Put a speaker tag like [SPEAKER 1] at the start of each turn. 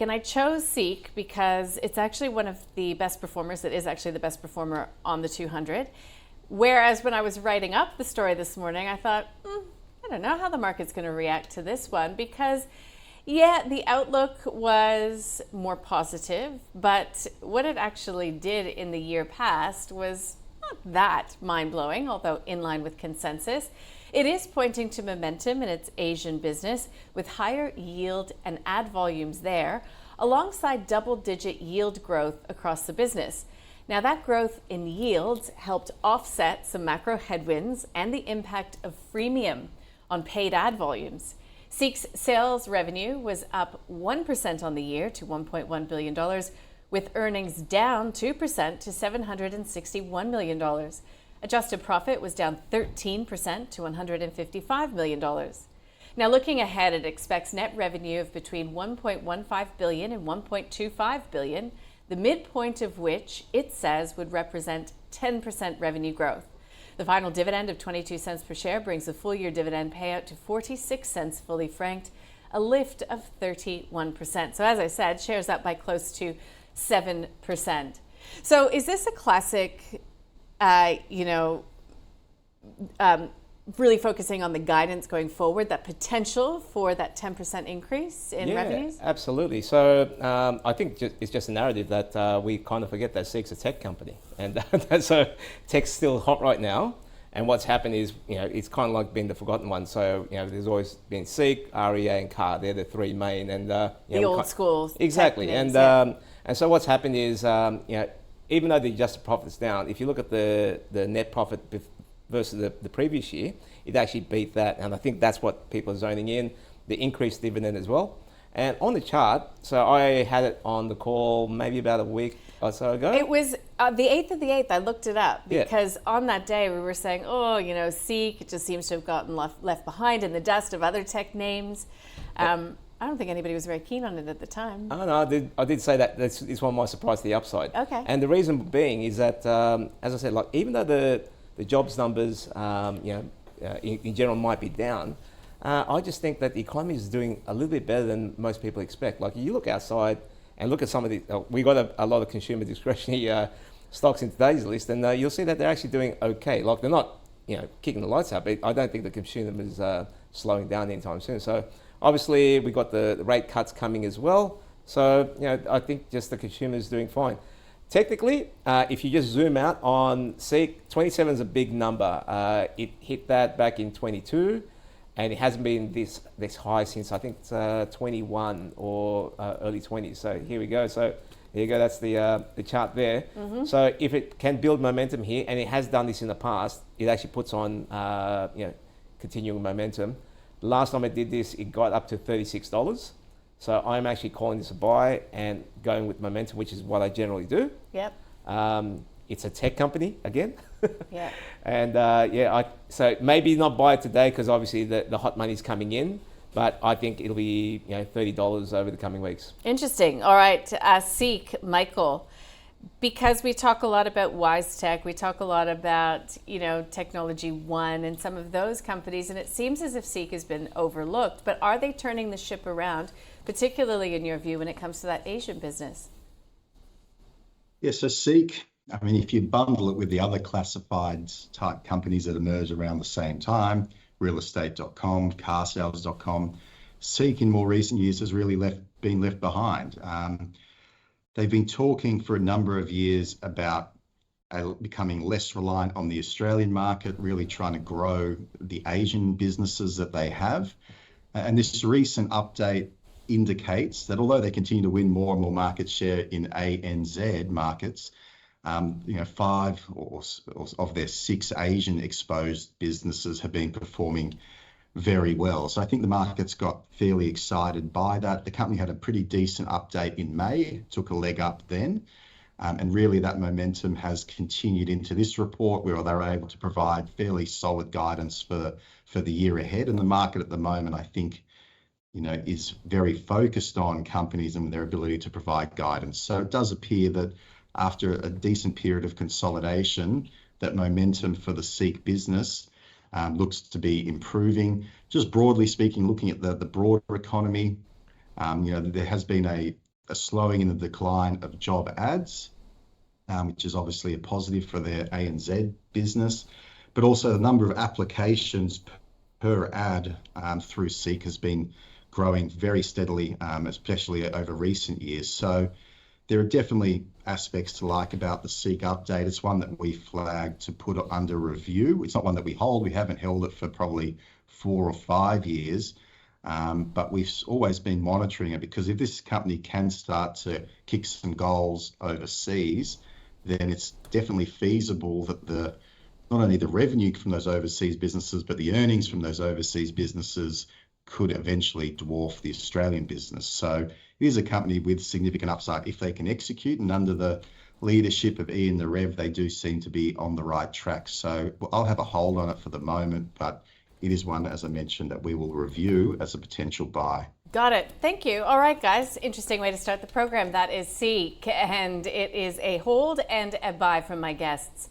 [SPEAKER 1] And I chose SEK because it's actually one of the best performers. It is actually the best performer on the 200. Whereas when I was writing up the story this morning, I thought, I don't know how the market's going to react to this one because, yeah, the outlook was more positive, but what it actually did in the year past was not that mind-blowing, although in line with consensus. It is pointing to momentum in its Asian business with higher yield and ad volumes there, alongside double-digit yield growth across the business. Now, that growth in yields helped offset some macro headwinds and the impact of freemium on paid ad volumes. SEK's sales revenue was up 1% on the year to $1.1 billion, with earnings down 2% to $761 million. Adjusted profit was down 13% to $155 million. Now, looking ahead, it expects net revenue of between $1.15 billion and $1.25 billion, the midpoint of which it says would represent 10% revenue growth. The final dividend of 22 cents per share brings the full year dividend payout to 46 cents fully franked, a lift of 31%. So as I said, shares up by close to 7%. So is this a classic, really focusing on the guidance going forward, that potential for that 10% increase in revenues?
[SPEAKER 2] Absolutely. So I think it's just a narrative that we kind of forget that SEK's a tech company. And so tech's still hot right now. And what's happened is, it's kind of like being the forgotten one. So, there's always been SEK, REA, and CAR. They're the three main. And
[SPEAKER 1] the old school.
[SPEAKER 2] Exactly.
[SPEAKER 1] Names,
[SPEAKER 2] and so what's happened is, even though the adjusted profit's down, if you look at the net profit versus the previous year, it actually beat that. And I think that's what people are zoning in, the increased dividend as well. And on the chart, so I had it on the call maybe about a week or so ago.
[SPEAKER 1] It was the 8th of the 8th. I looked it up because on that day we were saying, SEK, it just seems to have gotten left behind in the dust of other tech names. I don't think anybody was very keen on it at the time.
[SPEAKER 2] Oh, no, I did say that. It's one of my surprise to the upside.
[SPEAKER 1] Okay.
[SPEAKER 2] And the reason being is that, as I said, like even though the jobs numbers, in general might be down, I just think that the economy is doing a little bit better than most people expect. Like you look outside and look at some of the, we got a lot of consumer discretionary stocks in today's list, and you'll see that they're actually doing okay. Like they're not, kicking the lights out, but I don't think the consumer is slowing down anytime soon. So obviously we got the rate cuts coming as well. So, I think just the consumer is doing fine. Technically, if you just zoom out on SEK, 27 is a big number. It hit that back in 22, and it hasn't been this high since I think it's 21 or early 20s. So here we go. So here you go. That's the chart there. Mm-hmm. So if it can build momentum here, and it has done this in the past, it actually puts on continuing momentum. Last time it did this, it got up to $36. So I'm actually calling this a buy and going with momentum, which is what I generally do.
[SPEAKER 1] Yep.
[SPEAKER 2] It's a tech company again.
[SPEAKER 1] Yeah.
[SPEAKER 2] And so maybe not buy it today because obviously the hot money's coming in, but I think it'll be $30 over the coming weeks.
[SPEAKER 1] Interesting. All right, SEK, Michael. Because we talk a lot about WiseTech, we talk a lot about, Technology One and some of those companies, and it seems as if SEK has been overlooked. But are they turning the ship around, particularly in your view, when it comes to that Asian business?
[SPEAKER 3] Yeah, so SEK, if you bundle it with the other classifieds type companies that emerged around the same time, realestate.com, carsales.com, SEK in more recent years has really been left behind. They've been talking for a number of years about becoming less reliant on the Australian market, really trying to grow the Asian businesses that they have. And this recent update indicates that although they continue to win more and more market share in ANZ markets, 5 of their 6 Asian exposed businesses have been performing very well. So I think the market's got fairly excited by that. The company had a pretty decent update in May, took a leg up then. And really that momentum has continued into this report where they were able to provide fairly solid guidance for the year ahead. And the market at the moment, I think, is very focused on companies and their ability to provide guidance. So it does appear that after a decent period of consolidation, that momentum for the SEK business looks to be improving. Just broadly speaking, looking at the broader economy, there has been a a slowing in the decline of job ads, which is obviously a positive for their ANZ business, but also the number of applications per ad through SEK has been growing very steadily, especially over recent years. So there are definitely aspects to like about the SEK update. It's one that we flagged to put under review. It's not one that we hold. We haven't held it for probably 4 or 5 years, but we've always been monitoring it, because if this company can start to kick some goals overseas, then it's definitely feasible that not only the revenue from those overseas businesses, but the earnings from those overseas businesses could eventually dwarf the Australian business. So it is a company with significant upside if they can execute, and under the leadership of Ian Narev, they do seem to be on the right track. So I'll have a hold on it for the moment, but it is one, as I mentioned, that we will review as a potential buy.
[SPEAKER 1] Got it. Thank you. All right, guys. Interesting way to start the program. That is SEK, and it is a hold and a buy from my guests.